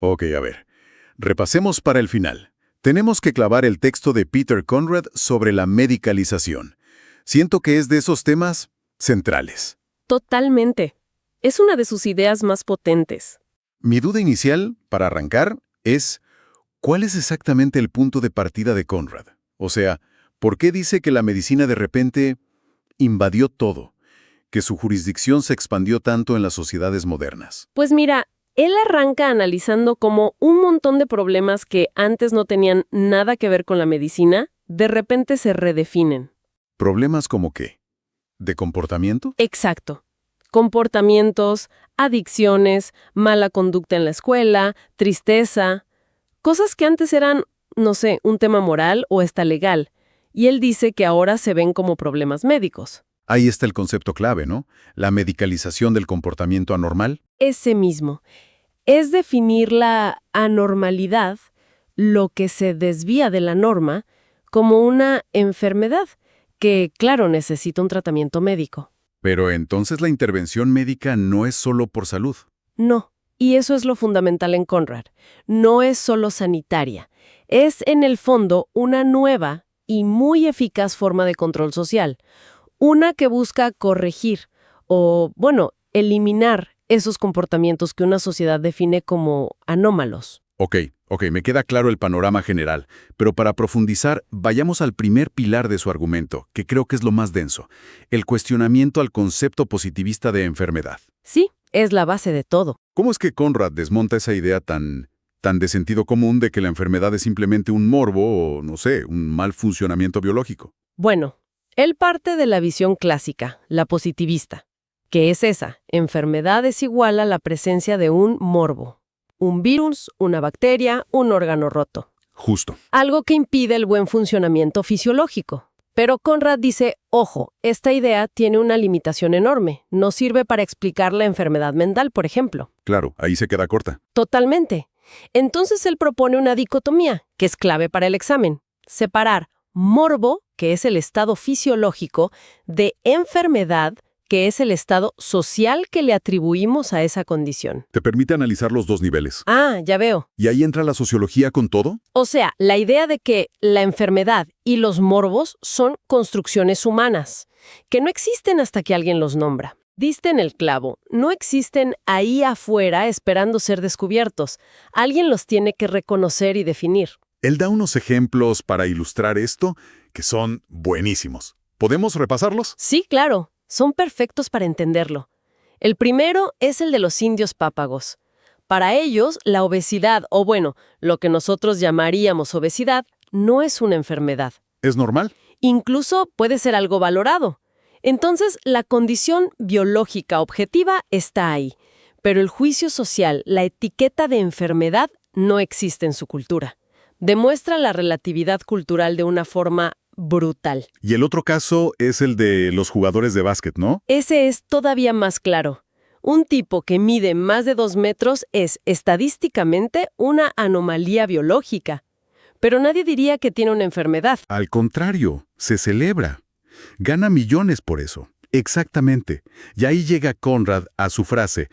Ok, a ver. Repasemos para el final. Tenemos que clavar el texto de Peter Conrad sobre la medicalización. Siento que es de esos temas centrales. Totalmente. Es una de sus ideas más potentes. Mi duda inicial, para arrancar, es ¿cuál es exactamente el punto de partida de Conrad? O sea, ¿por qué dice que la medicina de repente invadió todo? Que su jurisdicción se expandió tanto en las sociedades modernas. Pues mira, él arranca analizando cómo un montón de problemas que antes no tenían nada que ver con la medicina, de repente se redefinen. ¿Problemas como qué? ¿De comportamiento? Exacto. Comportamientos, adicciones, mala conducta en la escuela, tristeza, cosas que antes eran, no sé, un tema moral o hasta legal. Y él dice que ahora se ven como problemas médicos. Ahí está el concepto clave, ¿no? La medicalización del comportamiento anormal. Ese mismo. Es definir la anormalidad, lo que se desvía de la norma, como una enfermedad que, claro, necesita un tratamiento médico. Pero entonces la intervención médica no es solo por salud. No, y eso es lo fundamental en Conrad. No es solo sanitaria. Es, en el fondo, una nueva y muy eficaz forma de control social. Una que busca corregir o, bueno, eliminar esos comportamientos que una sociedad define como anómalos. Ok, me queda claro el panorama general, pero para profundizar, vayamos al primer pilar de su argumento, que creo que es lo más denso, el cuestionamiento al concepto positivista de enfermedad. Sí, es la base de todo. ¿Cómo es que Conrad desmonta esa idea tan de sentido común de que la enfermedad es simplemente un morbo o, no sé, un mal funcionamiento biológico? Bueno, él parte de la visión clásica, la positivista, que es esa: enfermedad es igual a la presencia de un morbo. Un virus, una bacteria, un órgano roto. Justo. Algo que impide el buen funcionamiento fisiológico. Pero Conrad dice, ojo, esta idea tiene una limitación enorme. No sirve para explicar la enfermedad mental, por ejemplo. Claro, ahí se queda corta. Totalmente. Entonces él propone una dicotomía, que es clave para el examen. Separar morbo, que es el estado fisiológico, de enfermedad, que es el estado social que le atribuimos a esa condición. Te permite analizar los dos niveles. Ah, ya veo. ¿Y ahí entra la sociología con todo? O sea, la idea de que la enfermedad y los morbos son construcciones humanas, que no existen hasta que alguien los nombra. Diste en el clavo, no existen ahí afuera esperando ser descubiertos. Alguien los tiene que reconocer y definir. Él da unos ejemplos para ilustrar esto que son buenísimos. ¿Podemos repasarlos? Sí, claro, son perfectos para entenderlo. El primero es el de los indios pápagos. Para ellos, la obesidad, o bueno, lo que nosotros llamaríamos obesidad, no es una enfermedad. ¿Es normal? Incluso puede ser algo valorado. Entonces, la condición biológica objetiva está ahí, pero el juicio social, la etiqueta de enfermedad, no existe en su cultura. Demuestra la relatividad cultural de una forma brutal. Y el otro caso es el de los jugadores de básquet, ¿no? Ese es todavía más claro. Un tipo que mide más de 2 metros es, estadísticamente, una anomalía biológica. Pero nadie diría que tiene una enfermedad. Al contrario, se celebra. Gana millones por eso. Exactamente. Y ahí llega Conrad a su frase,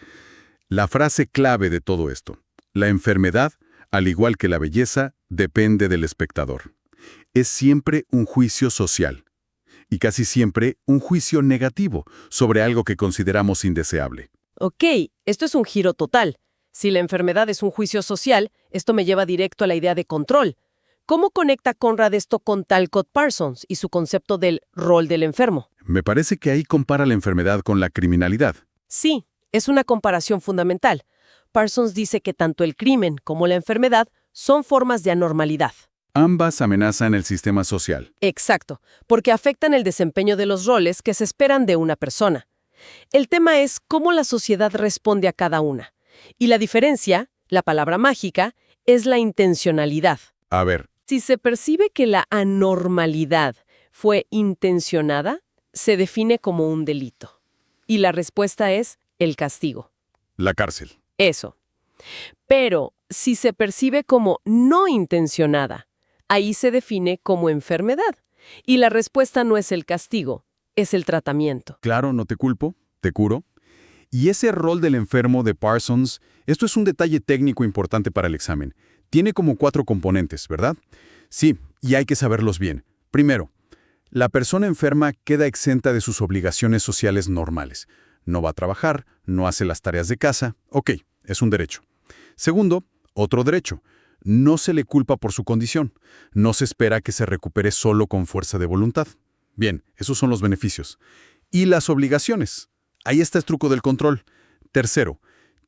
la frase clave de todo esto. La enfermedad, al igual que la belleza, depende del espectador. Es siempre un juicio social. Y casi siempre un juicio negativo sobre algo que consideramos indeseable. Ok, esto es un giro total. Si la enfermedad es un juicio social, esto me lleva directo a la idea de control. ¿Cómo conecta Conrad esto con Talcott Parsons y su concepto del rol del enfermo? Me parece que ahí compara la enfermedad con la criminalidad. Sí, es una comparación fundamental. Parsons dice que tanto el crimen como la enfermedad son formas de anormalidad. Ambas amenazan el sistema social. Exacto, porque afectan el desempeño de los roles que se esperan de una persona. El tema es cómo la sociedad responde a cada una. Y la diferencia, la palabra mágica, es la intencionalidad. A ver. Si se percibe que la anormalidad fue intencionada, se define como un delito. Y la respuesta es el castigo. La cárcel. Eso. Pero si se percibe como no intencionada, ahí se define como enfermedad. Y la respuesta no es el castigo, es el tratamiento. Claro, no te culpo, te curo. Y ese rol del enfermo de Parsons, esto es un detalle técnico importante para el examen. Tiene como 4 componentes, ¿verdad? Sí, y hay que saberlos bien. Primero, la persona enferma queda exenta de sus obligaciones sociales normales. No va a trabajar, no hace las tareas de casa. Ok, es un derecho. Segundo, otro derecho. No se le culpa por su condición. No se espera que se recupere solo con fuerza de voluntad. Bien, esos son los beneficios. Y las obligaciones. Ahí está el truco del control. Tercero,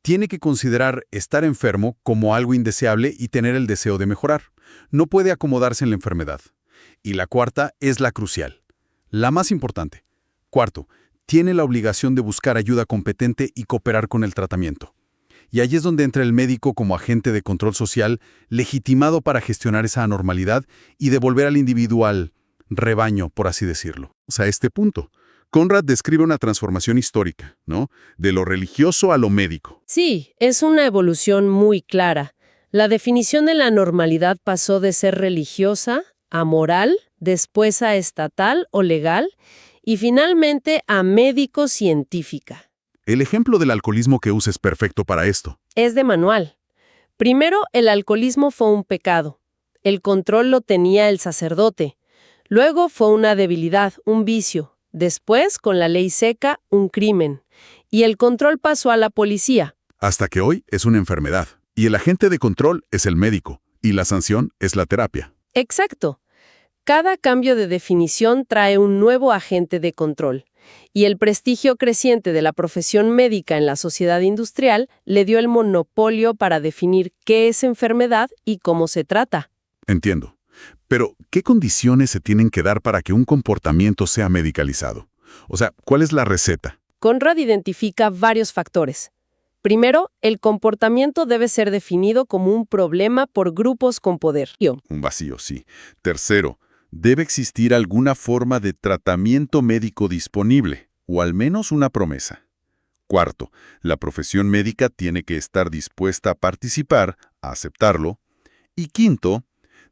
tiene que considerar estar enfermo como algo indeseable y tener el deseo de mejorar. No puede acomodarse en la enfermedad. Y la cuarta es la crucial, la más importante. Cuarto, tiene la obligación de buscar ayuda competente y cooperar con el tratamiento. Y ahí es donde entra el médico como agente de control social, legitimado para gestionar esa anormalidad y devolver al individuo al rebaño, por así decirlo. O sea, a este punto, Conrad describe una transformación histórica, ¿no? De lo religioso a lo médico. Sí, es una evolución muy clara. La definición de la normalidad pasó de ser religiosa a moral, después a estatal o legal, y finalmente a médico-científica. El ejemplo del alcoholismo que usa es perfecto para esto. Es de manual. Primero, el alcoholismo fue un pecado. El control lo tenía el sacerdote. Luego fue una debilidad, un vicio. Después, con la ley seca, un crimen. Y el control pasó a la policía. Hasta que hoy es una enfermedad. Y el agente de control es el médico. Y la sanción es la terapia. Exacto. Cada cambio de definición trae un nuevo agente de control. Y el prestigio creciente de la profesión médica en la sociedad industrial le dio el monopolio para definir qué es enfermedad y cómo se trata. Entiendo. Pero, ¿qué condiciones se tienen que dar para que un comportamiento sea medicalizado? O sea, ¿cuál es la receta? Conrad identifica varios factores. Primero, el comportamiento debe ser definido como un problema por grupos con poder. Un vacío, sí. Tercero, debe existir alguna forma de tratamiento médico disponible, o al menos una promesa. Cuarto, la profesión médica tiene que estar dispuesta a participar, a aceptarlo. Y quinto,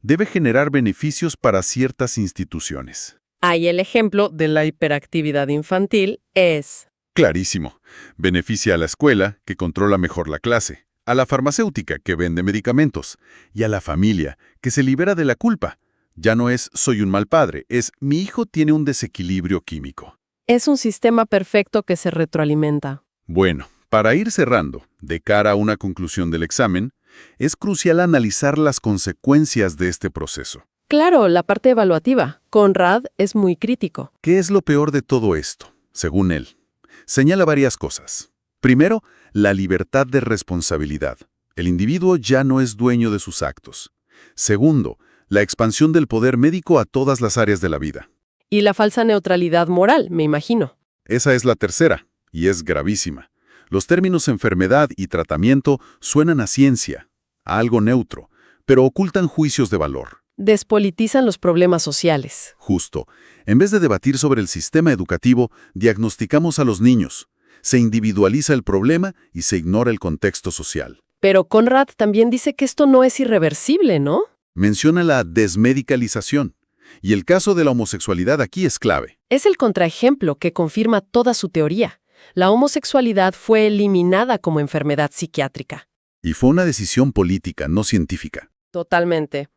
debe generar beneficios para ciertas instituciones. Ahí el ejemplo de la hiperactividad infantil es... Clarísimo. Beneficia a la escuela, que controla mejor la clase, a la farmacéutica, que vende medicamentos, y a la familia, que se libera de la culpa. Ya no es soy un mal padre, es mi hijo tiene un desequilibrio químico. Es un sistema perfecto que se retroalimenta. Bueno, para ir cerrando, de cara a una conclusión del examen, es crucial analizar las consecuencias de este proceso. Claro, la parte evaluativa. Conrad es muy crítico. ¿Qué es lo peor de todo esto, según él? Señala varias cosas. Primero, la libertad de responsabilidad. El individuo ya no es dueño de sus actos. Segundo, la expansión del poder médico a todas las áreas de la vida. Y la falsa neutralidad moral, me imagino. Esa es la tercera, y es gravísima. Los términos enfermedad y tratamiento suenan a ciencia, a algo neutro, pero ocultan juicios de valor. Despolitizan los problemas sociales. Justo. En vez de debatir sobre el sistema educativo, diagnosticamos a los niños. Se individualiza el problema y se ignora el contexto social. Pero Conrad también dice que esto no es irreversible, ¿no? Menciona la desmedicalización. Y el caso de la homosexualidad aquí es clave. Es el contraejemplo que confirma toda su teoría. La homosexualidad fue eliminada como enfermedad psiquiátrica. Y fue una decisión política, no científica. Totalmente.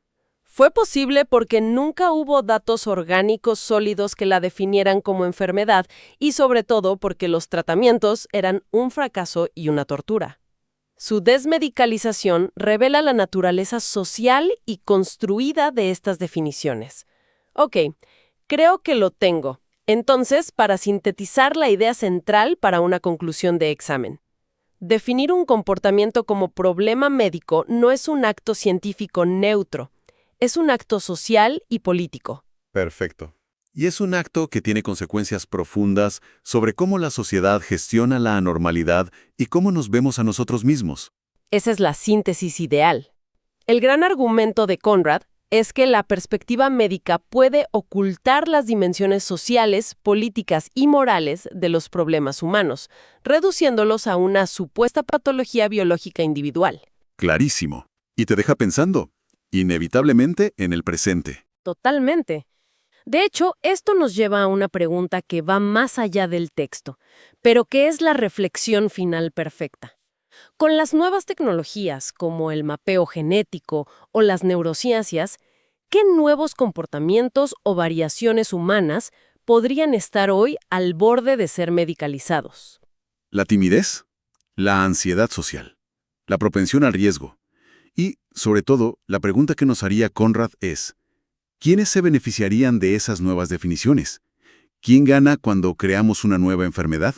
Fue posible porque nunca hubo datos orgánicos sólidos que la definieran como enfermedad y sobre todo porque los tratamientos eran un fracaso y una tortura. Su desmedicalización revela la naturaleza social y construida de estas definiciones. Ok, creo que lo tengo. Entonces, para sintetizar la idea central para una conclusión de examen. Definir un comportamiento como problema médico no es un acto científico neutro. Es un acto social y político. Perfecto. Y es un acto que tiene consecuencias profundas sobre cómo la sociedad gestiona la anormalidad y cómo nos vemos a nosotros mismos. Esa es la síntesis ideal. El gran argumento de Conrad es que la perspectiva médica puede ocultar las dimensiones sociales, políticas y morales de los problemas humanos, reduciéndolos a una supuesta patología biológica individual. Clarísimo. Y te deja pensando, inevitablemente, en el presente. Totalmente. De hecho, esto nos lleva a una pregunta que va más allá del texto, pero que es la reflexión final perfecta. Con las nuevas tecnologías, como el mapeo genético o las neurociencias, ¿qué nuevos comportamientos o variaciones humanas podrían estar hoy al borde de ser medicalizados? La timidez, la ansiedad social, la propensión al riesgo y, sobre todo, la pregunta que nos haría Conrad es, ¿quiénes se beneficiarían de esas nuevas definiciones? ¿Quién gana cuando creamos una nueva enfermedad?